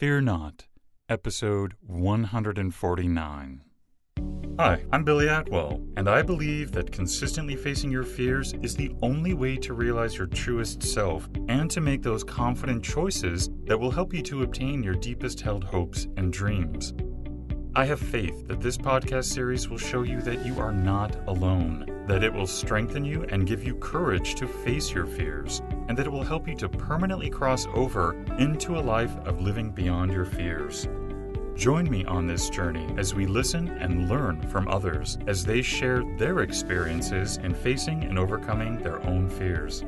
Fear Not, Episode 149. Hi, I'm Billy Atwell, and I believe that consistently facing your fears is the only way to realize your truest self and to make those confident choices that will help you to obtain your deepest held hopes and dreams. I have faith that this podcast series will show you that you are not alone, that it will strengthen you and give you courage to face your fears, and that it will help you to permanently cross over into a life of living beyond your fears. Join me on this journey as we listen and learn from others as they share their experiences in facing and overcoming their own fears.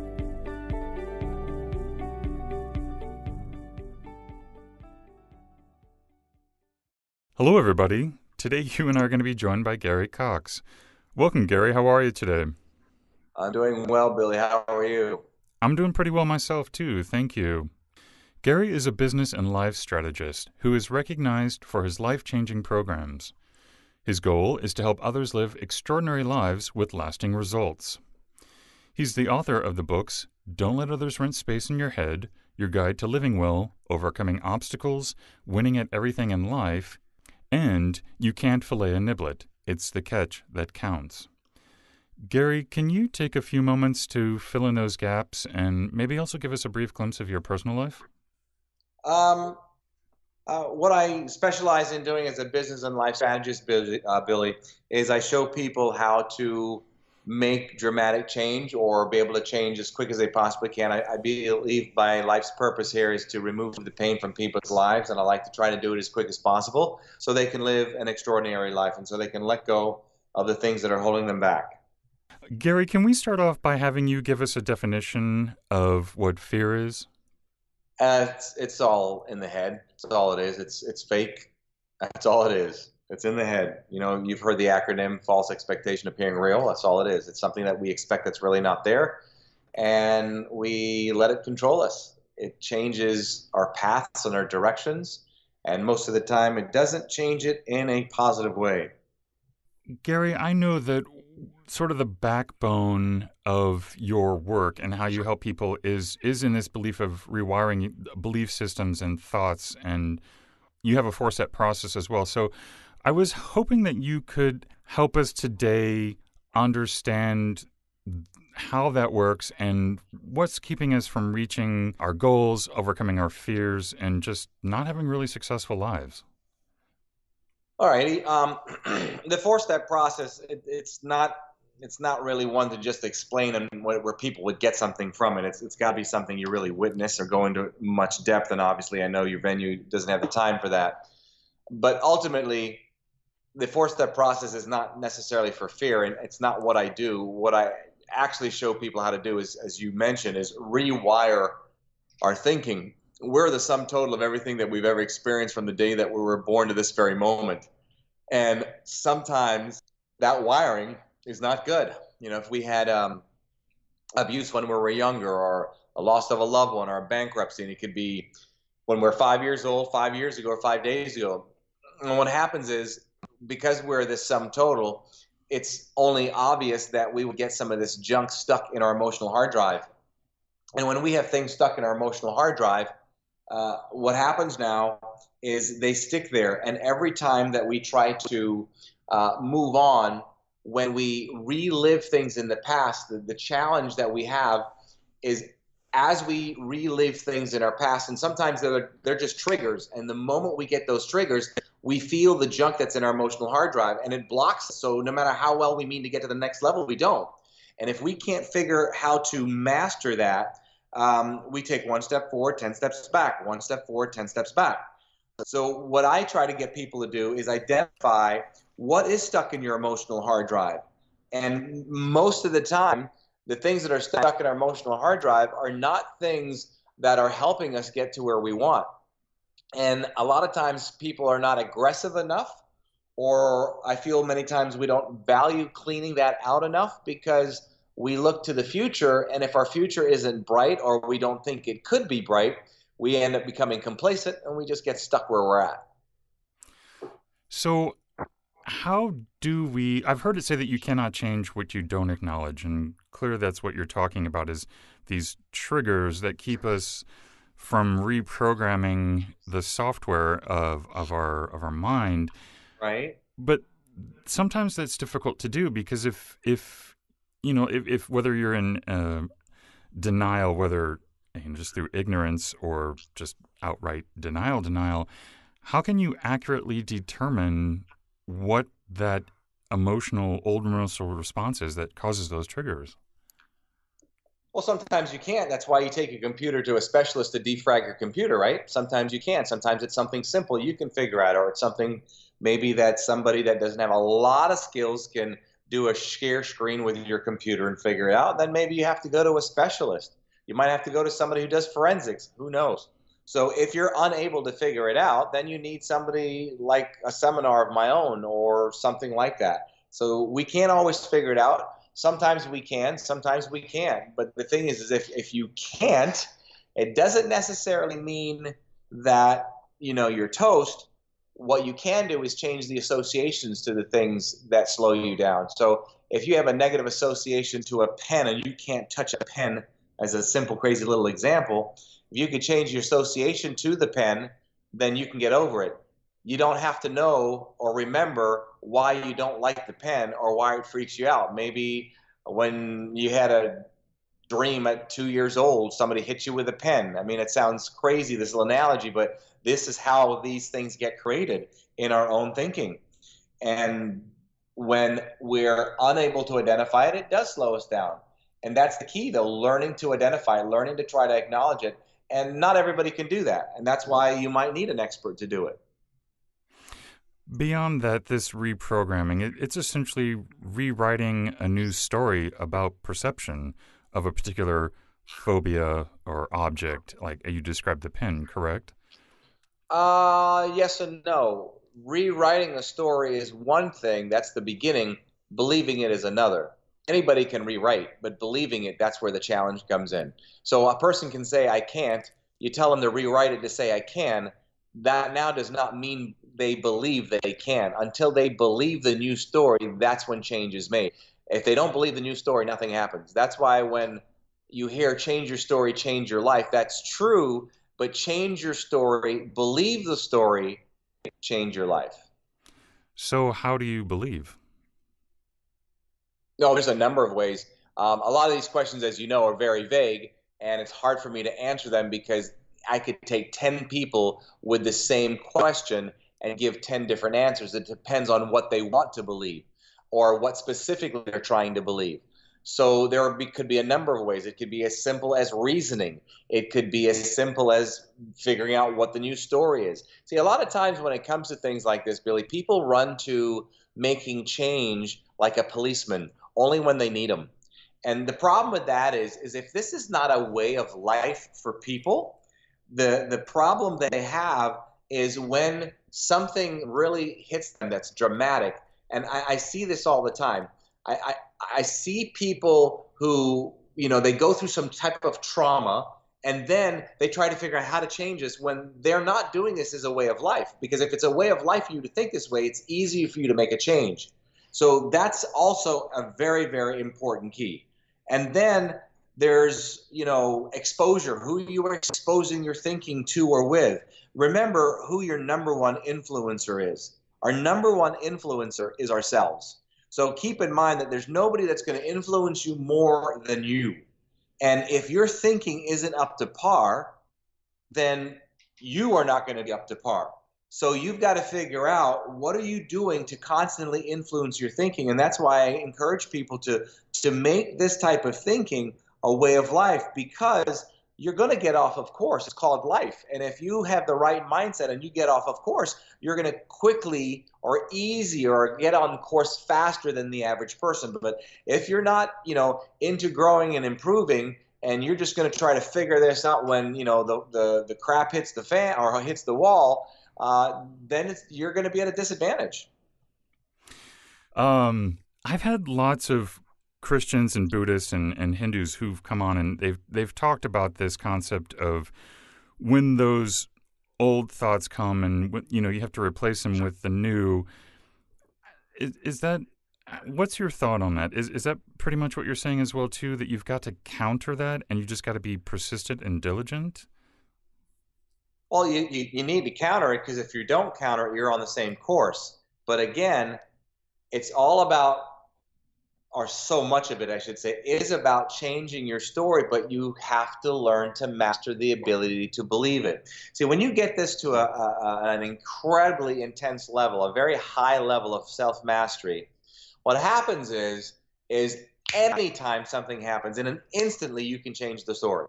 Hello, everybody. Today, you and I are going to be joined by gcoxe. Welcome, Gary. How are you today? I'm doing well, Billy. How are you? I'm doing pretty well myself, too. Thank you. Gary is a business and life strategist who is recognized for his life-changing programs. His goal is to help others live extraordinary lives with lasting results. He's the author of the books Don't Let Others Rent Space in Your Head, Your Guide to Living Well, Overcoming Obstacles, Winning at Everything in Life, and You Can't Fillet a Niblet. It's the catch that counts. Gary, can you take a few moments to fill in those gaps and maybe also give us a brief glimpse of your personal life? What I specialize in doing as a business and life strategist, Billy, is I show people how to make dramatic change or be able to change as quick as they possibly can. I believe my life's purpose here is to remove the pain from people's lives, and I like to try to do it as quick as possible so they can live an extraordinary life and so they can let go of the things that are holding them back. Gary, can we start off by having you give us a definition of what fear is? It's all in the head. That's all it is. It's fake. That's all it is. It's in the head. You know, you've heard the acronym false expectation appearing real. That's all it is. It's something that we expect that's really not there, and we let it control us. It changes our paths and our directions, and most of the time it doesn't change it in a positive way. Gary, I know that sort of the backbone of your work and how you help people is in this belief of rewiring belief systems and thoughts, and you have a FourStep process as well. So I was hoping that you could help us today understand how that works and what's keeping us from reaching our goals, overcoming our fears, and just not having really successful lives. All righty. The four-step process, it's not really one to just explain and where people would get something from it. It's got to be something you really witness or go into much depth, and obviously I know your venue doesn't have the time for that. But ultimately, the four-step process is not necessarily for fear, and it's not what I do. What I actually show people how to do is, as you mentioned, is rewire our thinking. We're the sum total of everything that we've ever experienced from the day that we were born to this very moment. And sometimes that wiring is not good. You know, if we had abuse when we were younger, or a loss of a loved one, or a bankruptcy, and it could be when we're 5 years old, 5 years ago, or 5 days ago. And what happens is, because we're this sum total, it's only obvious that we would get some of this junk stuck in our emotional hard drive. And when we have things stuck in our emotional hard drive, what happens now is they stick there. And every time that we try to move on, when we relive things in the past, the challenge that we have is, as we relive things in our past, and sometimes they're just triggers, and the moment we get those triggers, we feel the junk that's in our emotional hard drive, and it blocks us. So no matter how well we mean to get to the next level, we don't. And if we can't figure how to master that, we take one step forward, 10 steps back, one step forward, 10 steps back. So what I try to get people to do is identify what is stuck in your emotional hard drive. And most of the time, the things that are stuck in our emotional hard drive are not things that are helping us get to where we want. And a lot of times people are not aggressive enough, or I feel many times we don't value cleaning that out enough because we look to the future, and if our future isn't bright, or we don't think it could be bright, we end up becoming complacent and we just get stuck where we're at. So how do we, I've heard it say that you cannot change what you don't acknowledge, and clearly that's what you're talking about, is these triggers that keep us from reprogramming the software of our mind. Right? But sometimes that's difficult to do because if you know if whether you're in denial, whether just through ignorance or just outright denial, how can you accurately determine what that old emotional response is that causes those triggers? Well, sometimes you can't. That's why you take a computer to a specialist to defrag your computer, right? Sometimes you can't. Sometimes it's something simple you can figure out, or it's something maybe that somebody that doesn't have a lot of skills can do a share screen with your computer and figure it out. Then maybe you have to go to a specialist. You might have to go to somebody who does forensics. Who knows? So if you're unable to figure it out, then you need somebody like a seminar of my own or something like that. So we can't always figure it out. Sometimes we can, sometimes we can't. But the thing is if you can't, it doesn't necessarily mean that you're toast. What you can do is change the associations to the things that slow you down. So if you have a negative association to a pen and you can't touch a pen, as a simple, crazy little example, if you could change your association to the pen, then you can get over it. You don't have to know or remember why you don't like the pen or why it freaks you out. Maybe when you had a dream at 2 years old, somebody hit you with a pen. I mean, it sounds crazy, this little analogy, but this is how these things get created in our own thinking. And when we're unable to identify it, it does slow us down. And that's the key, though, learning to identify, learning to try to acknowledge it. And not everybody can do that. And that's why you might need an expert to do it. Beyond that, this reprogramming, it's essentially rewriting a new story about perception of a particular phobia or object, like you described the pen, correct? Yes and no. Rewriting a story is one thing, that's the beginning. Believing it is another. Anybody can rewrite, but believing it, that's where the challenge comes in. So a person can say, I can't. You tell them to rewrite it to say, I can. That now does not mean they believe they can. Until they believe the new story, that's when change is made. If they don't believe the new story, nothing happens. That's why when you hear change your story, change your life, that's true, but change your story, believe the story, change your life. So how do you believe? No, there's a number of ways. A lot of these questions, as you know, are very vague, and it's hard for me to answer them because I could take 10 people with the same question and give 10 different answers. It depends on what they want to believe or what specifically they're trying to believe. So could be a number of ways. It could be as simple as reasoning. It could be as simple as figuring out what the new story is. See, a lot of times when it comes to things like this, Billy, people run to making change like a policeman, only when they need them. And the problem with that is if this is not a way of life for people, the problem they have is when something really hits them that's dramatic. And I see this all the time. I see people who, they go through some type of trauma and then they try to figure out how to change this when they're not doing this as a way of life. Because if it's a way of life for you to think this way, it's easy for you to make a change. So that's also a very, very important key. And then there's, exposure, who you are exposing your thinking to or with. Remember who your number one influencer is. Our number one influencer is ourselves. So keep in mind that there's nobody that's going to influence you more than you. And if your thinking isn't up to par, then you are not going to be up to par. So you've got to figure out what are you doing to constantly influence your thinking. And that's why I encourage people to make this type of thinking a way of life, because you're going to get off of course. It's called life. And if you have the right mindset and you get off of course, you're going to quickly or easier or get on course faster than the average person. But if you're not, into growing and improving, and you're just going to try to figure this out when, the crap hits the fan or hits the wall, then you're going to be at a disadvantage. I've had lots of Christians and Buddhists and Hindus who've come on and they've talked about this concept of when those old thoughts come and you have to replace them with the new. Is that, what's your thought on that? Is that pretty much what you're saying as well too, that you've got to counter that and you just got to be persistent and diligent? Well, you need to counter it, because if you don't counter it, you're on the same course. But again, it's all about, or so much of it, I should say, is about changing your story, but you have to learn to master the ability to believe it. See, when you get this to an incredibly intense level, a very high level of self-mastery, what happens is anytime something happens, in an instantly you can change the story.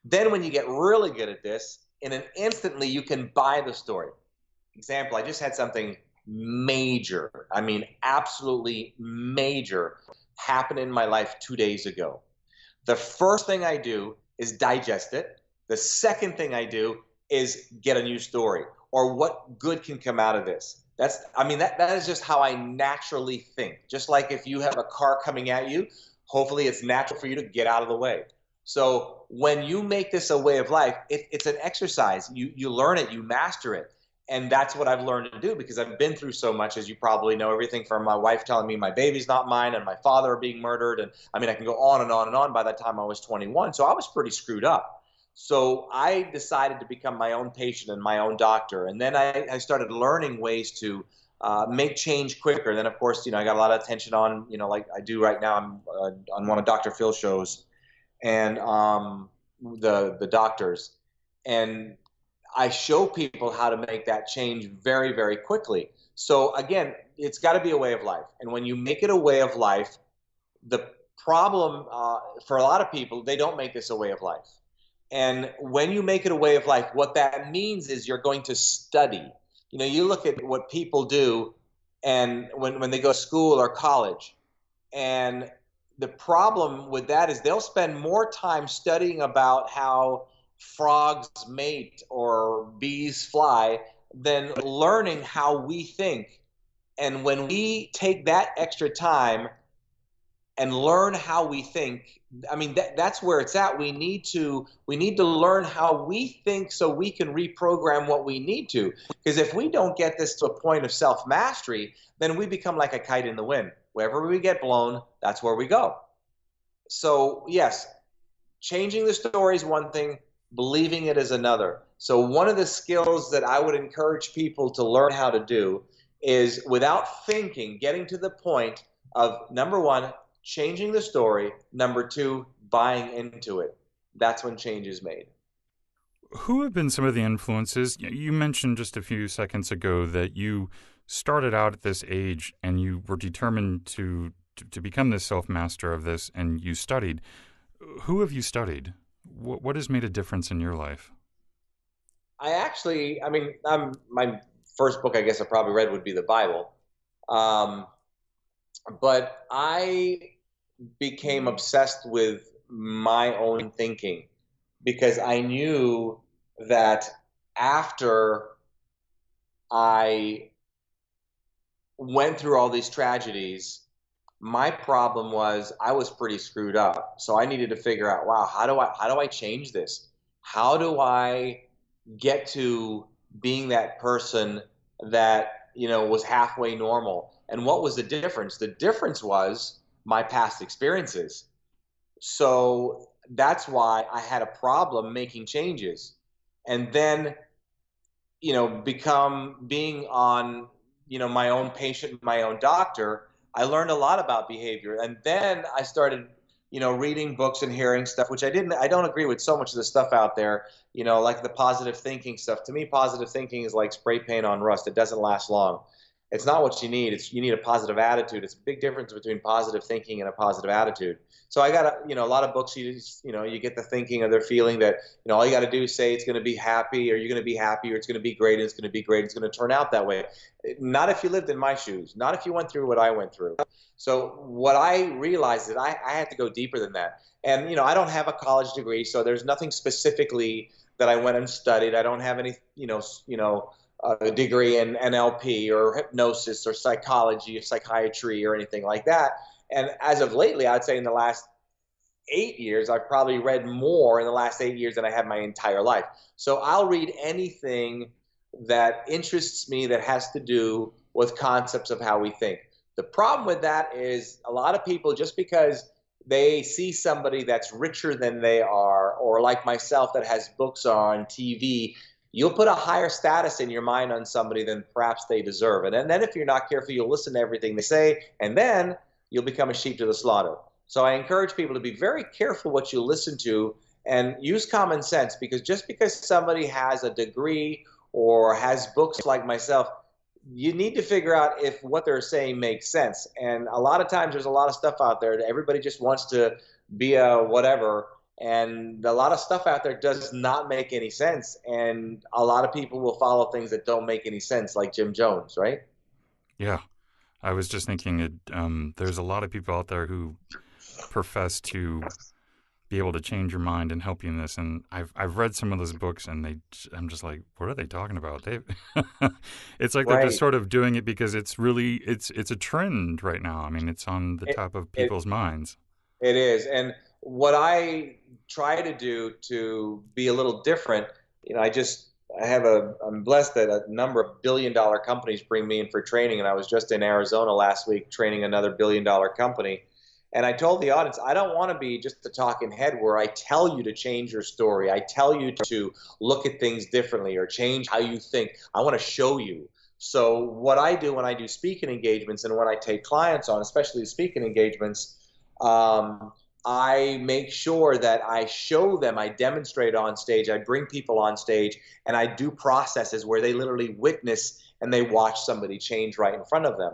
Then when you get really good at this, in an instantly you can buy the story. Example, I just had something major, I mean absolutely major, happen in my life 2 days ago. The first thing I do is digest it. The second thing I do is get a new story, or what good can come out of this. That is just how I naturally think. Just like if you have a car coming at you, hopefully it's natural for you to get out of the way. So when you make this a way of life, it's an exercise. You learn it, you master it. And that's what I've learned to do, because I've been through so much, as you probably know, everything from my wife telling me my baby's not mine and my father being murdered. And I mean, I can go on and on and on. By the time I was 21, so I was pretty screwed up. So I decided to become my own patient and my own doctor. And then I started learning ways to make change quicker. And then, of course, I got a lot of attention on, like I do right now. I'm on one of Dr. Phil's shows, and the doctors. And I show people how to make that change very, very quickly. So again, it's got to be a way of life. And when you make it a way of life, the problem for a lot of people, they don't make this a way of life. And when you make it a way of life, what that means is you're going to study. You look at what people do, and when they go to school or college, and the problem with that is they'll spend more time studying about how frogs mate or bees fly than learning how we think. And when we take that extra time and learn how we think, I mean, that's where it's at. We need to learn how we think so we can reprogram what we need to. Because if we don't get this to a point of self-mastery, then we become like a kite in the wind. Wherever we get blown, that's where we go. So yes, changing the story is one thing, believing it is another. So one of the skills that I would encourage people to learn how to do is, without thinking, getting to the point of, number one, changing the story, number two, buying into it. That's when change is made. Who have been some of the influences? You mentioned just a few seconds ago that you started out at this age and you were determined to become this self-master of this, and you studied. Who have you studied? What has made a difference in your life? My first book I guess I probably read would be the Bible. But I became obsessed with my own thinking, because I knew that after I went through all these tragedies, my problem was I was pretty screwed up. So I needed to figure out, wow, how do I change this? How do I get to being that person that, was halfway normal? And what was the difference? The difference was my past experiences. So that's why I had a problem making changes. And then, being on, my own patient, my own doctor, I learned a lot about behavior. And then I started, reading books and hearing stuff, which I don't agree with so much of the stuff out there, like the positive thinking stuff. To me, positive thinking is like spray paint on rust. It doesn't last long. It's not what you need. You need a positive attitude. It's a big difference between positive thinking and a positive attitude. So I got a lot of books. You get the thinking or the feeling that, all you got to do is say it's going to be happy, or you're going to be happy, or it's going to be great, and it's going to be great. It's going to turn out that way. Not if you lived in my shoes. Not if you went through what I went through. So what I realized is I had to go deeper than that. And I don't have a college degree, so there's nothing specifically that I went and studied. I don't have any a degree in NLP or hypnosis or psychology or psychiatry or anything like that. And as of lately, I'd say in the last 8 years, I've probably read more in the last 8 years than I have my entire life. So I'll read anything that interests me that has to do with concepts of how we think. The problem with that is a lot of people, just because they see somebody that's richer than they are, or like myself that has books on TV, you'll put a higher status in your mind on somebody than perhaps they deserve. And then if you're not careful, you'll listen to everything they say, and then you'll become a sheep to the slaughter. So I encourage people to be very careful what you listen to and use common sense, because just because somebody has a degree or has books like myself, you need to figure out if what they're saying makes sense. And a lot of times there's a lot of stuff out there that everybody just wants to be a whatever. And a lot of stuff out there does not make any sense. And a lot of people will follow things that don't make any sense, like Jim Jones, right? Yeah. I was just thinking there's a lot of people out there who profess to be able to change your mind and help you in this. And I've read some of those books, and I'm just like, what are they talking about? It's like they're just Right. sort of doing it because it's a trend right now. I mean, it's on the It, top of it, people's minds. it is. And what I try to do to be a little different, I'm blessed that a number of billion-dollar companies bring me in for training. And I was just in Arizona last week training another billion-dollar company. And I told the audience, I don't want to be just a talking head where I tell you to change your story. I tell you to look at things differently or change how you think. I want to show you. So what I do when I do speaking engagements and when I take clients on, especially speaking engagements, um, I make sure that I show them, I demonstrate on stage, I bring people on stage, and I do processes where they literally witness and they watch somebody change right in front of them.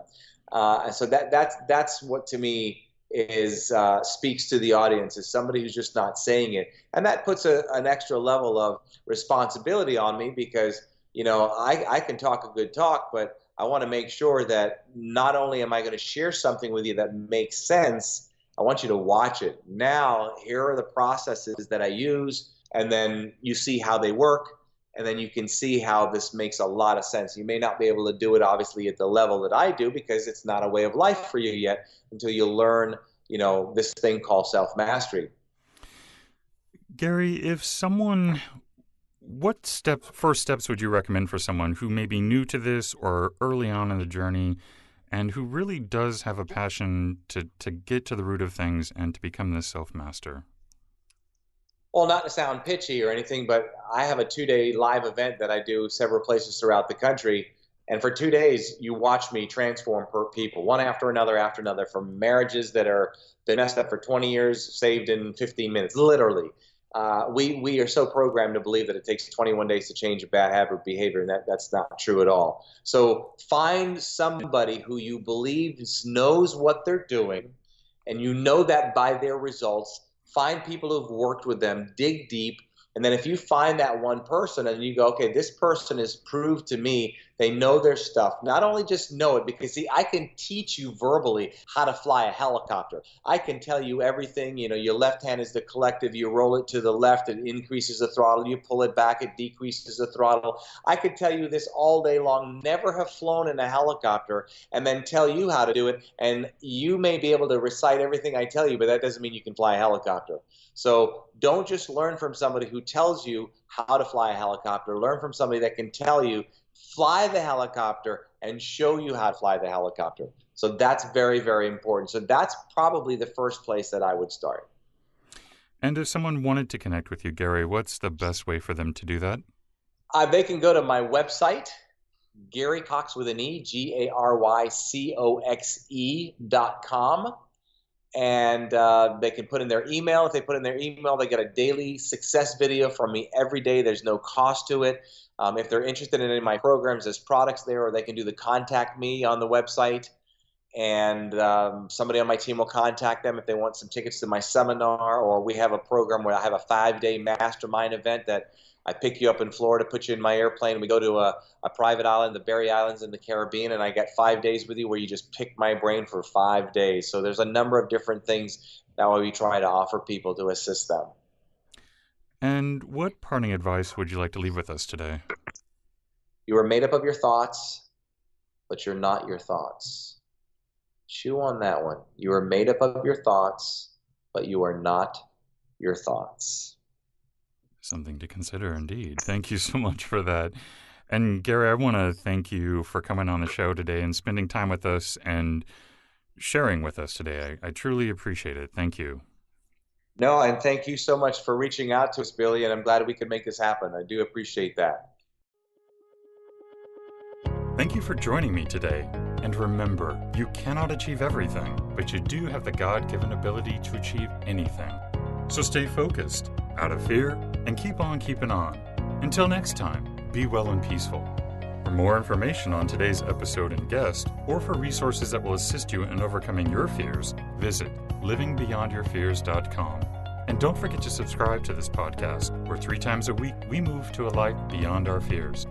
And so that's what to me is speaks to the audience, is somebody who's just not saying it, and that puts an extra level of responsibility on me, because I can talk a good talk, but I want to make sure that not only am I going to share something with you that makes sense, I want you to watch it. Now, here are the processes that I use, and then you see how they work, and then you can see how this makes a lot of sense. You may not be able to do it, obviously, at the level that I do, because it's not a way of life for you yet until you learn, this thing called self-mastery. Gary, if someone, first steps would you recommend for someone who may be new to this or early on in the journey and who really does have a passion to get to the root of things and to become this self-master? Well, not to sound pitchy or anything, but I have a 2-day live event that I do several places throughout the country. And for 2 days, you watch me transform people, one after another, from marriages that are been messed up for 20 years, saved in 15 minutes, literally. We are so programmed to believe that it takes 21 days to change a bad habit or behavior, and that's not true at all. So find somebody who you believe knows what they're doing, and you know that by their results. Find people who've worked with them, dig deep, and then if you find that one person and you go, okay, this person has proved to me they know their stuff. Not only just know it, because see, I can teach you verbally how to fly a helicopter. I can tell you everything. Your left hand is the collective. You roll it to the left, it increases the throttle. You pull it back, it decreases the throttle. I could tell you this all day long, never have flown in a helicopter, and then tell you how to do it. And you may be able to recite everything I tell you, but that doesn't mean you can fly a helicopter. So don't just learn from somebody who tells you how to fly a helicopter. Learn from somebody that can tell you, fly the helicopter, and show you how to fly the helicopter. So that's very, very important. So that's probably the first place that I would start. And if someone wanted to connect with you, Gary, what's the best way for them to do that? They can go to my website, Gary Coxe with an E, GaryCoxe.com. And they can put in their email. If they put in their email, they get a daily success video from me every day. There's no cost to it. If they're interested in any of my programs, there's products there, or they can do the contact me on the website. And somebody on my team will contact them if they want some tickets to my seminar, or we have a program where I have a 5-day mastermind event that I pick you up in Florida, put you in my airplane. We go to a private island, the Berry Islands in the Caribbean, and I get 5 days with you where you just pick my brain for 5 days. So there's a number of different things that we try to offer people to assist them. And what parting advice would you like to leave with us today? You are made up of your thoughts, but you're not your thoughts. Chew on that one. You are made up of your thoughts, but you are not your thoughts. Something to consider, indeed. Thank you so much for that. And Gary, I want to thank you for coming on the show today and spending time with us and sharing with us today. I truly appreciate it. Thank you. No, and thank you so much for reaching out to us, Billy, and I'm glad we could make this happen. I do appreciate that. Thank you for joining me today. And remember, you cannot achieve everything, but you do have the God-given ability to achieve anything. So stay focused, out of fear, and keep on keeping on. Until next time, be well and peaceful. For more information on today's episode and guest, or for resources that will assist you in overcoming your fears, visit livingbeyondyourfears.com. And don't forget to subscribe to this podcast, where 3 times a week we move to a life beyond our fears.